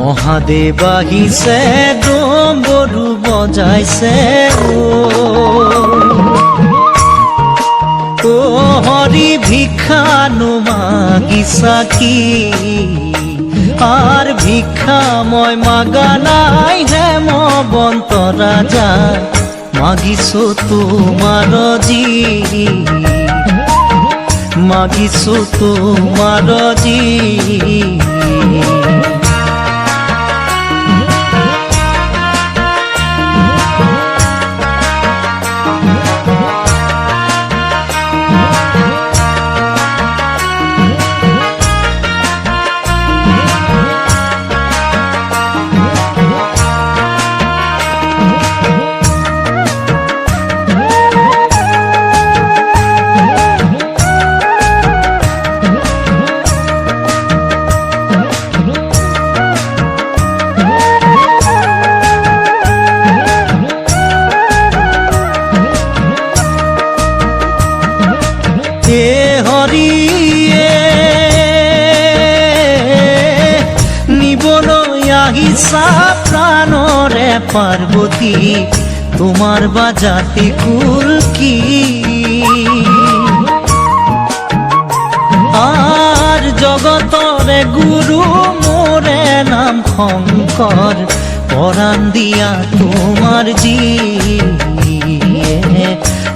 মহাদেৱ আহিছে ডম্বৰু বজাইছে ও হৰি ভিক্ষানো মাগিছা কি আর ভিক্ষা মই মাগা নাই হেমবন্ত রাজা মাগিছো তোমার জি মাগিছো তোমার জি হরিয়ে নিবলৈ আহিছা প্ৰাণৰে পাৰ্বতী তোমাৰ বাজাতি কুল কি আর জগতৰে গুৰু মোৰে নাম শংকৰ পৰাণ দিয়া তোমাৰ জি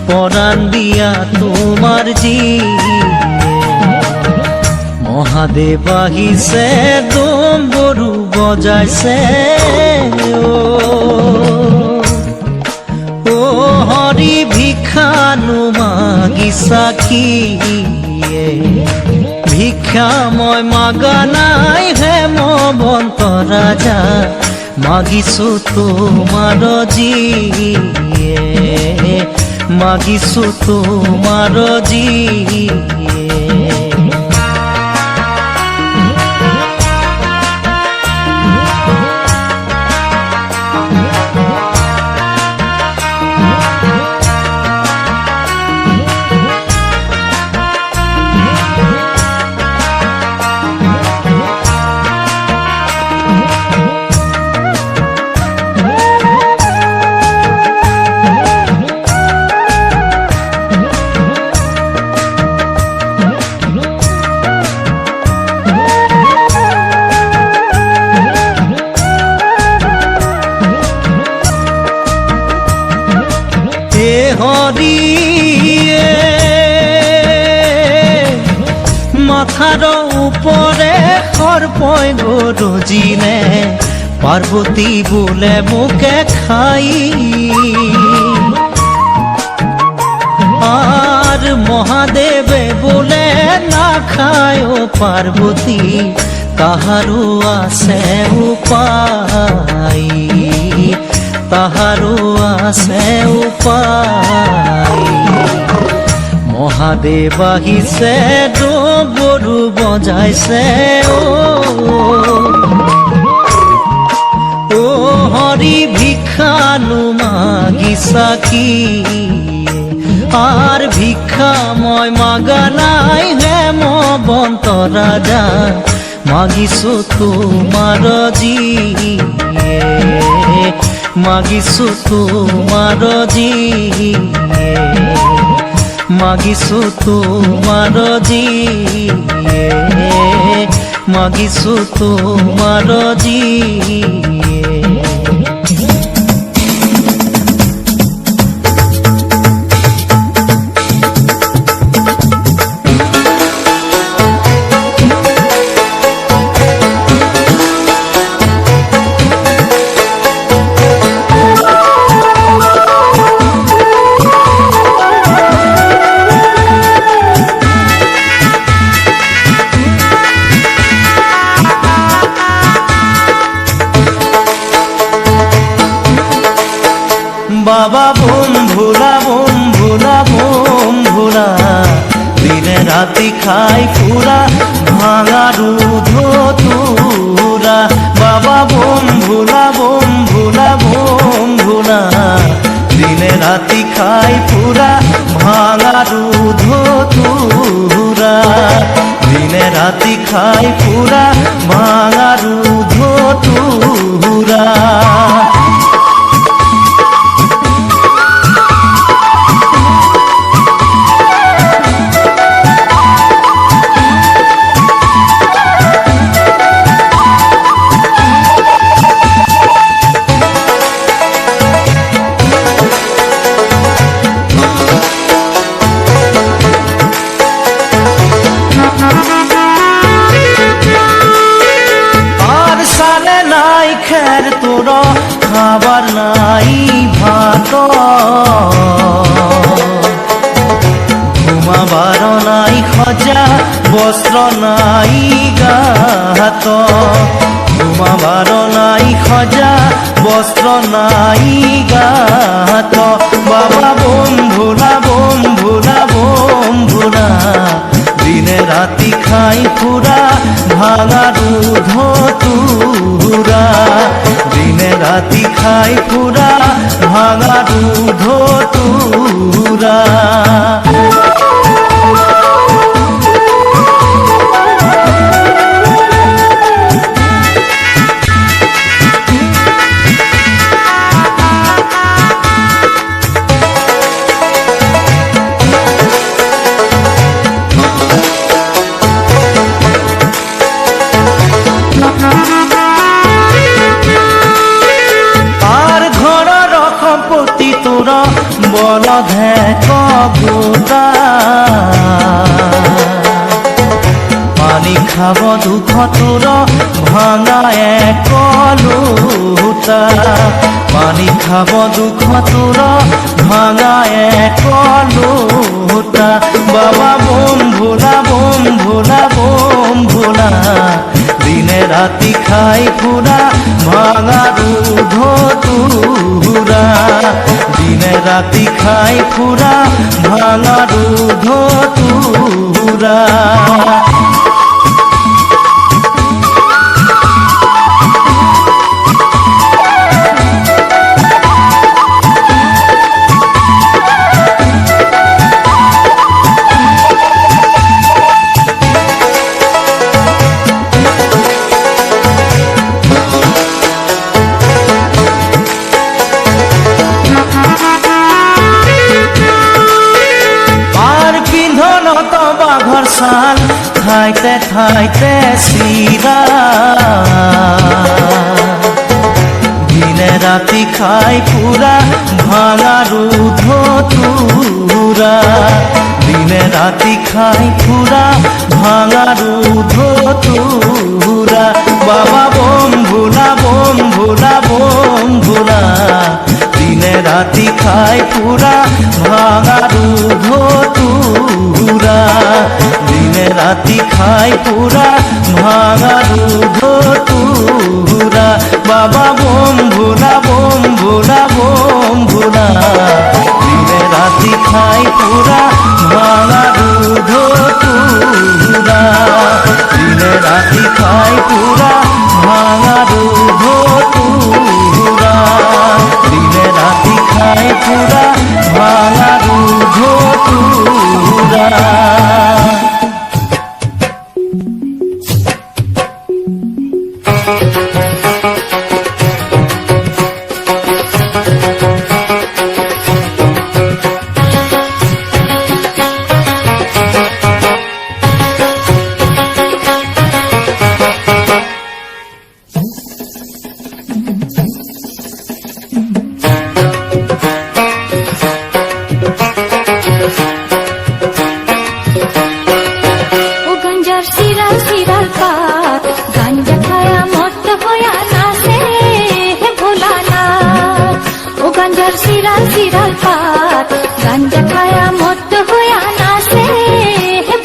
পরাণ দিয়া তোমার জি মহাদেৱ আহিছে ডম্বৰু বজাইছে ও হৰি ভিক্ষানো মাগিছা কি ভিক্ষা মই মাগা নাই হেমবন্ত ৰাজা মাগিছো তোমার জি মাগিছো তোমার জি হরিয়ে মাথার উপরে সর্পই গরজিলে পার্বতী বোলে মোকে খাই আর মহাদেবে বোলে না খায় পার্বতী তাহারও আছে উপায় তাহারও আছে উপায় মহাদেৱ আহিছে ডম্বৰু বজাইছে ও হৰি ভিক্ষানো মাগিছা কি আর ভিক্ষা মই মাগা নাই হেমবন্ত ৰাজা মাগিছো তোমার জি মাগিছো তোমার জি মাগিছো তোমার জি মাগিছো তোমার জি বাবা বোম ভোলা দিনে রাতি খাই ফুরা ভাঙা দুধ তুরা বাবা বোম ভোলা দিনে রাতি খাই ফুরা ভাঙা দুধ তুরা দিনে রাতি খাই ফুরা ভাঙা দুধ তুরা খের তোর খাবার নাই ভাত ঘুমাবার নাই খজা বস্ত্র নাই গাত ঘুমাবার নাই খজা বস্ত্র নাই গাত বাবা বন্ধুরা বন্ধুরা বন্ধুরা দিনে রাতি খাই পুরা ভাঙা দুধ তুরা দিনে রাতি খাই পুরা ভাঙা দুধ তুরা বল কবুতা পানি খাব দুঃখ তোর ভাঙা এক লোটা পানি খাব দুঃখ তোর ভাঙা এক লোটা বাবা বন্ধুরা বন্ধুরা বন্ধুরা দিনে রাতি খাই পুরা ভাঙা দুধ তুরা দিনে রাতি খাই পুরা ভাঙা দুধ তুরা বাঘর সাল খাইতে খাইতে সিরা দিনে রাতি খাই পুরা ভাঙা দুধ তুরা দিনে রাতি খাই পুরা ভাঙা দুধ তুরা বাবা বন্ধুরা বন্ধুরা বন্ধুরা দিনে রাতি খাই পুরা ভাঙা দুধ তুরা দিনে রাতি খাই পুরা ভাঙা দুধ তুরা বাবা বন্ধুরা বন্ধুরা বন্ধুরা দিনে রাতি খাই পুরা ভাঙা দুধ তুরা দিনে রাতি খাই পুরা ভাঙা দুধ তুরা দিনে রাতি খাই পুরা ভাঙা দুধ তুরা সিরাল সিরাল পাত গাঞ্জা খায়া মত্ত হইয়া নাচে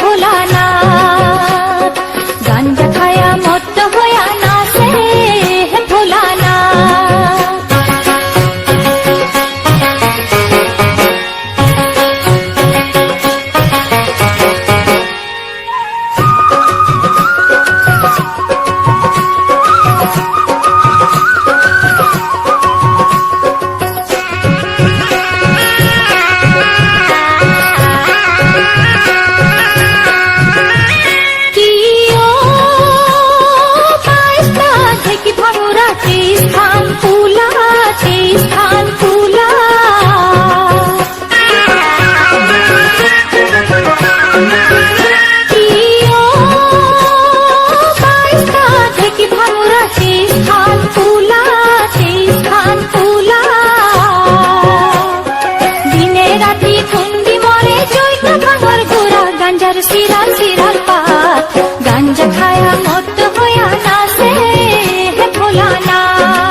ভোলানাথ গাঞ্জা খায়া মত্ত হইয়া নাচে ভোলানাথ সিরাল সিরাল পাত গাঞ্জা খায়া মত্ত হইয়া নাচে ভোলানাথ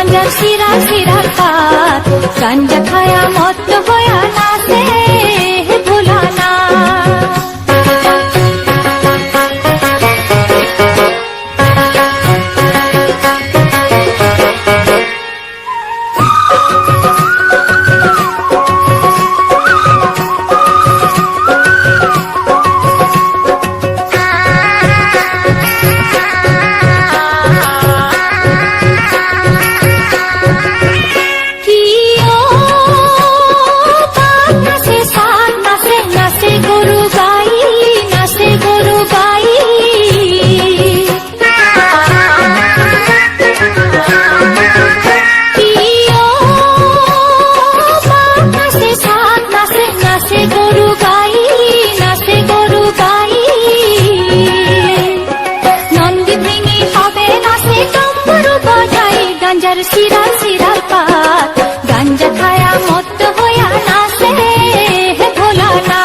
গাঞ্জার সিরার সিরার পাত গাঞ্জা খায়া মত্ত হয়া নাচে ভোলা না গাঞ্জার সিরার সিরার পাত গাঞ্জা খায়া মত্ত হয়া নাচে ভোলা না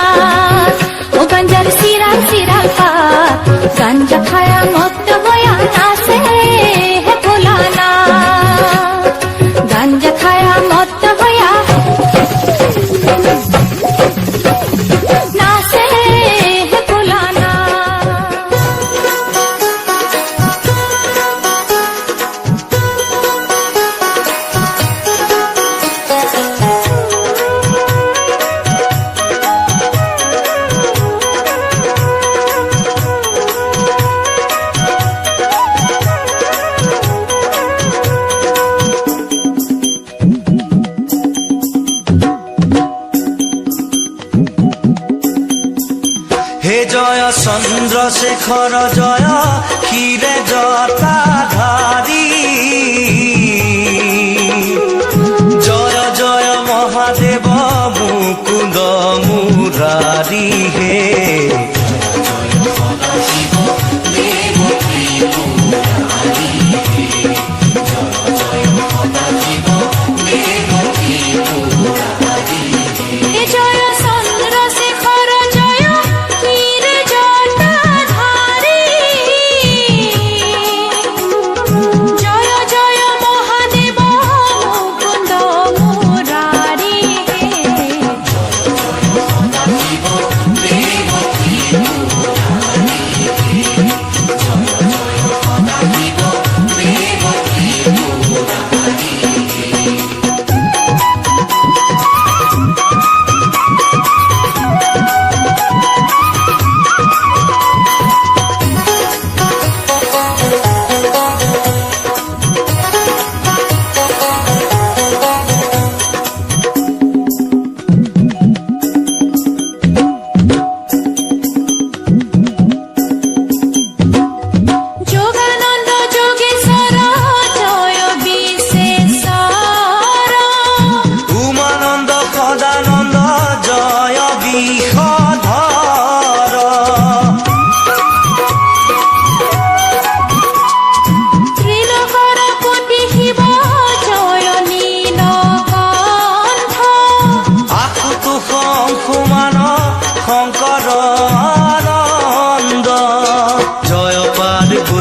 ও গাঞ্জার সিরার সিরার পাত গাঞ্জা খায়া মত্ত হয়া নাচে ভোলা না গাঞ্জা খায়া মত্ত হয়া নাচে ভোলা না হে জয় চন্দ্রশেখর জয় ক্ষীরে জটাধারী জয় জয় মহাদেব মুকুন্দ মুরারি হে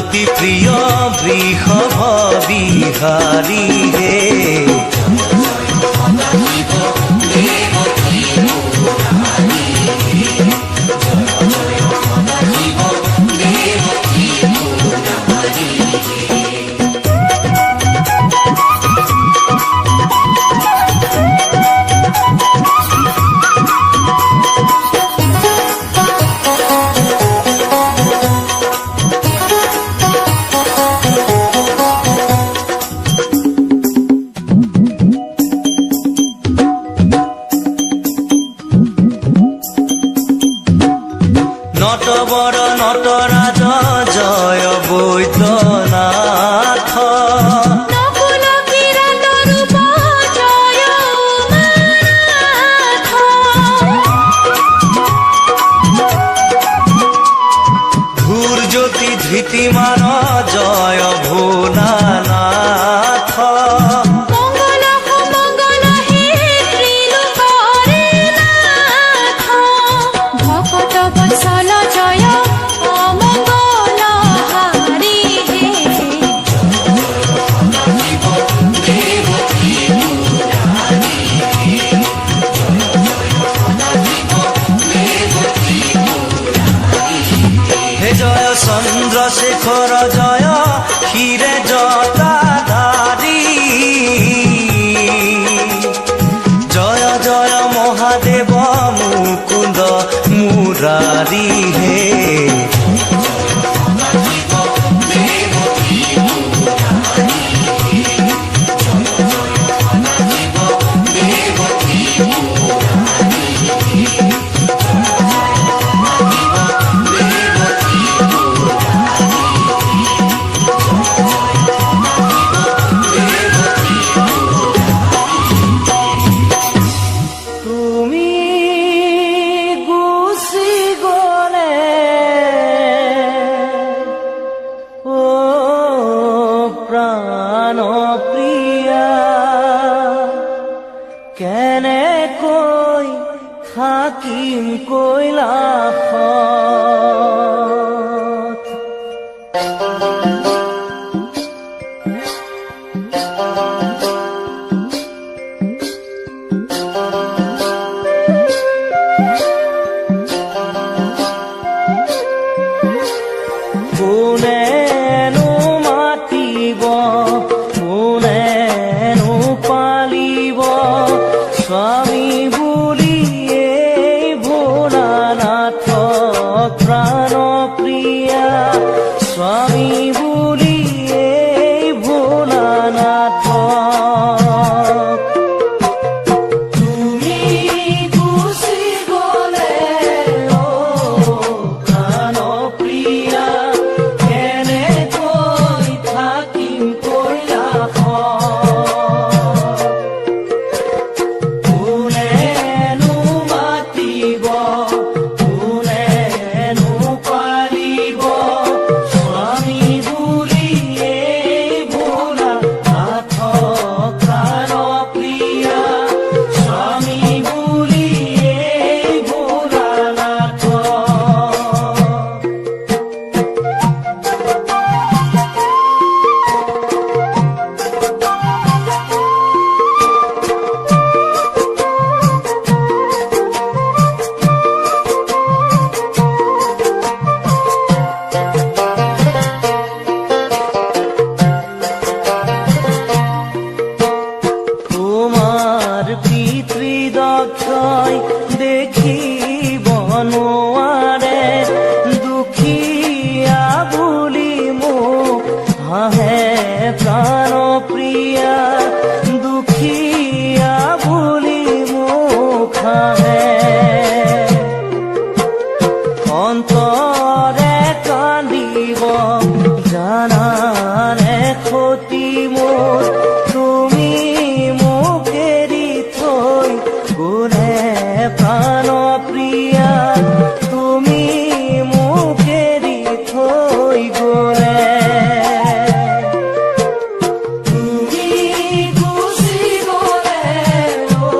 অতি প্রিয় বৃষভ বিহারী হে প্ৰিয়া কেনেকৈ থাকিম কৈলাসত কোনেনো মাতিব কোনেনো পালিব স্বামী বুলি এই ভোলানাথ প্ৰাণ প্ৰিয়া স্বামী বুলি এই ভোলানাথ তুমি গুচি গলে অ প্ৰাণ প্ৰিয়া কেনেকৈ থাকিম কৈলাসত কোনেনো মাতিব কোনেনো পালিব স্বামী বুলি এই ভোলানাথ প্ৰাণ প্ৰিয়া স্বামী বুলি এই ভোলানাথ তোমার পিতৃদক্ষই দেখিব নোৱাৰে দুখীয়া বুলি মোক হাঁহে প্ৰাণ প্ৰিয়া দুখীয়া বুলি মোক হাঁহে অন্তৰে কান্দিব জানানে ক্ষতি মোৰ তুমি মোক এৰি থৈ গ'লে প্ৰাণ প্ৰিয়া তুমি মোক এৰি থৈ গ'লে তুমি গুচি গ'লে অ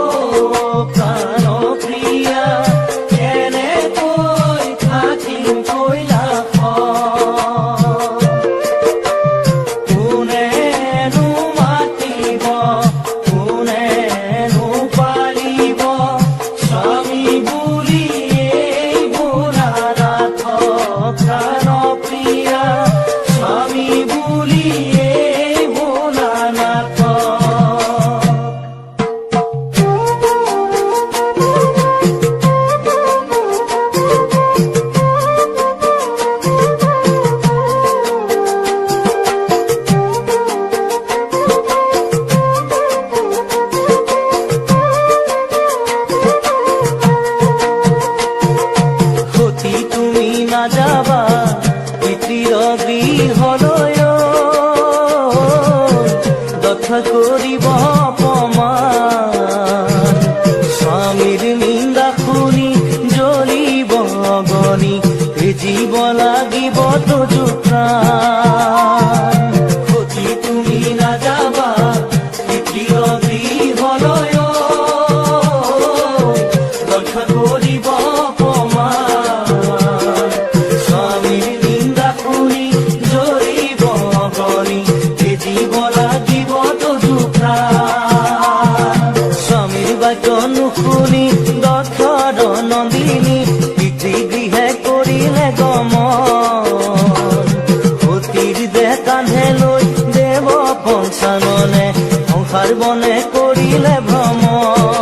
প্ৰাণ প্ৰিয়া কেনেকৈ থাকিম কৈলাসত কোনেনো মাতিব কোনেনো পালিব স্বামী বুলি এই ভোলানাথ প্ৰাণ প্ৰিয়া স্বামী বুলি এই ভোলানাথ সতী তুমি নাযাবা পিতৃৰ গৃহলৈ দক্ষ কৰিব অপমান স্বামীৰ নিন্দা শুনি জ্বলিব অগনি তেজিব লাগিব তোজো প্ৰাণ সতী তুমি নাযাবা পিতৃৰ গৃহলৈ দক্ষ কৰিব অপমান স্বামীৰ নিন্দা শুনি জ্বলিব অগনি তেজিব লাগিব তোজো প্ৰাণ স্বামীৰ বাক্য নুশুনি দক্ষৰ নন্দিনী পিতৃগৃহে কৰিলে গমন সতীৰ দেহ কান্ধে লৈ দেৱ পঞ্চাননে সংসাৰ বনে কৰিলে ভ্ৰমণ